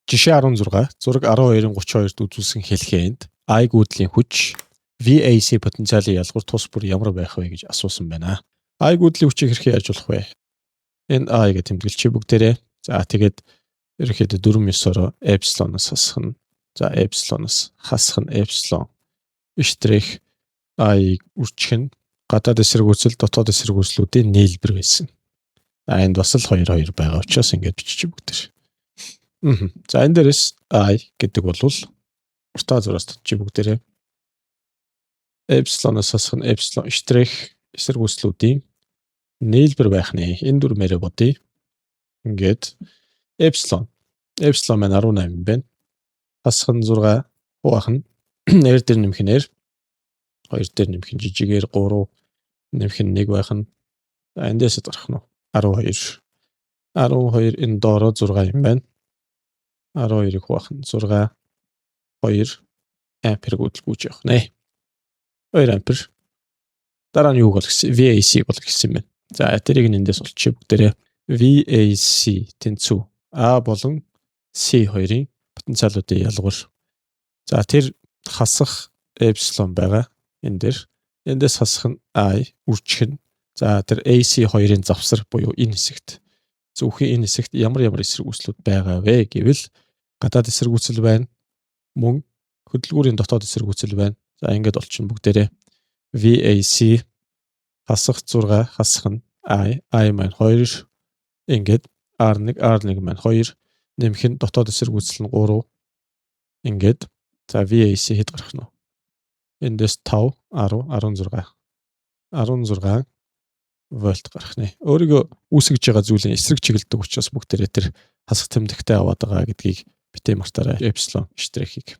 Жишээ 16. Зураг 12-32-д үзүүлсэн хэлхээнд I гүйдлийн хүч VAC потенциалын ялгуур тус бүр ямар байх вэ гэж асуусан байна. I гүйдлийн хүчийг хэрхэн ажиллах вэ? Энэ I гэж тэмдэглэчихье бүгдээрээ. За тэгээд ерөнхийдөө 4-9-ороо эпсилоноос хасах нь. За эпсилоноос хасах нь эпсилон штрих I үржих нь гадаад эсрэгүүцэл дотоод эсрэгүүцлүүдийн нийлбэр байсан. За энд бас л 2 байгаа учраас ингэж бичиж бүгдээр. За энэ дээрээс I гэдэг бол уртаа зураас татчих бүгдээрээ. Эпсилоноос хасах нь эпсилон штрих эсрэгүүцлүүдийн нийлбэр байх нэ. Энэ дүрмээрээ бодъё. Ингээд эпсилон маань 18 байна. Хасах нь 6 хуваах нь нэр дээр нэмэх нь 2 дээр нэмэх нь жижигээр 3 нэмэх нь 1 байх нь. За эндээс гарах нь 12. 12 энэ доороо 6 юм байна. 12-ыг хуваах нь 6 2 ампер гүйж явах нэ. 2 ампер. Дараа нь юу бол гэсэн VAC бол гэсэн юм байна. За тэрийг эндээс олчих бүгдээрээ. VAC тэнцүү A болон C хоёрын потенциалуудын ялгуур. За тэр хасах эпсилон байгаа энэ дээр. Эндээс хасах нь I үржих нь. За тэр AC хоёрын завсар буюу энэ хэсэгт. Зөвхөн энэ хэсэгт ямар эсрэгүүцлүүд байгаа вэ гэвэл гадаад эсрэгүүцэл байна. Мөн хөдөлгүүрийн дотоод эсрэгүүцэл байна. За ингээд олчихно бүгдээрээ. VAC хасах 6 хасах нь I маань 2 ингээд R1 маань 2 нэмэх нь дотоод эсрэгүүцэл нь 3 ингээд за VAC хэд гарах нь вэ? Эндээс 5 10 16 вольт гарах нэ. Өөрийгөө үүсгэж байгаа зүйлийн эсрэг чиглэдэг учраас бүгдээрээ тэр хасах тэмдэгтээ аваад байгаа гэдгийг битээ мартаарай. Эпсилон штрихийг.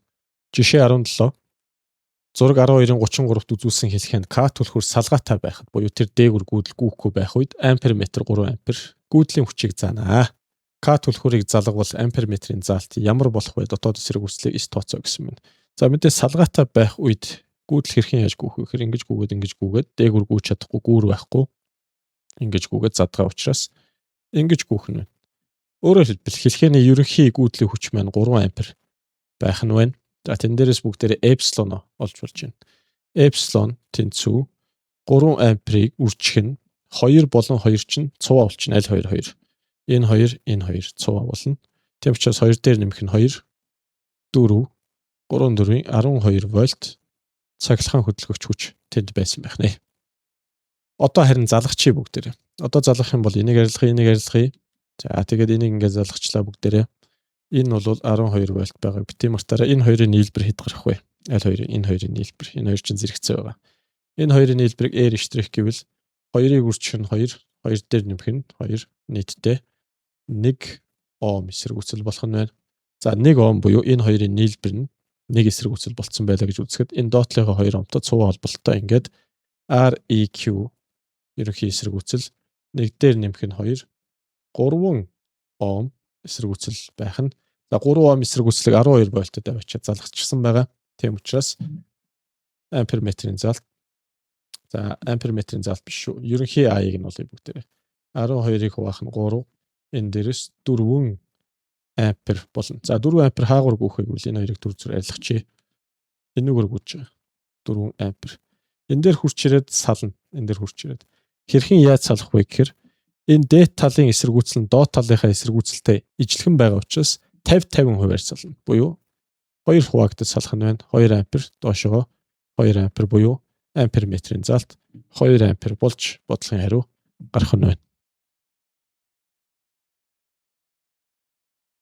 Жишээ 17. Зураг 12-33-т үзүүлсэн хэлхээнд К түлхүүр салгаатай байхад буюу тэр дээгүр гүйдэл гүйхгүй байх үед ампер метр 3 ампер гүйдлийн хүчийг заанаа. К түлхүүрийг залгавал ампер метрийн заалт ямар болох вэ? Дотоод эсрэгүүцлийг ис тооцоо гэсэн юм. За мэдээ салгаатай байх үед гүйдэл хэрхэн яаж гүйх вэ гэхээр ингэж гүйгээд дээгүр гүйж чадахгүй гүүр байхгүй. Ингэж гүйгээд задгаа учраас ингэж гүйх нь. Өөрөөр хэлбэл хэлхээний ерөнхий гүйдлийн хүч маань 3 ампер байх нь байна. За тэн дээрээс бүгдээрээ эпсилон олж болж байна. Эпсилон тэнцүү 3 амперийг үржих нь 2 болон 2 чинь цуваа болчихно. Аль 2. Энэ 2 цуваа болно. Тэм учраас 2 дээр нэмэх нь 2 4 3 4-ийн 12 вольт цахилгаан хөдөлгөгч хүч тэнд байсан байх нэ. Одоо харин залгачи бүгдээрээ. Одоо залгах юм бол энийг арилгахыг. За тэгээд энийг ингээд залгачлаа бүгдээрээ. Энэ бол 12 вольт байгаа. Битээ мартаараа энэ хоёрын нийлбэр хэд гарах вэ? Аль 2? Энэ хоёрын нийлбэр. Энэ хоёр чинь зэрэгцээ байгаа. Энэ хоёрын нийлбэрийг R штрих гэвэл 2-ыг үржих нь 2 дээр нэмэх нь 2 нийтдээ 1 Ом эсрэгүүцэл болох нь байна. За 1 Ом буюу энэ хоёрын нийлбэр нь 1 эсрэгүүцэл болцсон байлаа гэж үзэхэд энэ доотлогоо 2 Омтой цуваа холболттой ингээд REQ ерөнхий эсрэгүүцэл 1 дээр нэмэх нь 2 3 Ом эсрэгүүцэл байх нь. За 3 Ом эсрэгүүцлийг 12 вольтод авчиад залгацчихсан байгаа. Тийм учраас ампер метрийн заалт. За ампер метрийн заалт биш шүү. Ерөнхий I-г нь болъё бүгдээрээ. 12-ыг хуваах нь 3. Энэ дээрээс 4 ампер болно. За 4 ампер хаагур гүйх вэ гэвэл энэ хоёрыг 4 зүр арилгачих. Энэгээр гүйж байгаа. 4 ампер. Энэ дээр хурч ирээд сална. Энэ дээр хурч ирээд. Хэрхэн яаж салах вэ гэхээр энэ дээд талын эсрэгүүцэл нь доод талынхаа эсрэгүүцэлтэй ижилхэн байгаа учраас 50-50% сална. Буюу 2 хуваагдаж салах нь байна. 2 ампер доошогоо 2 ампер буюу ампер метрийн заалт 2 ампер болж бодлогын хариу гарах нь байна.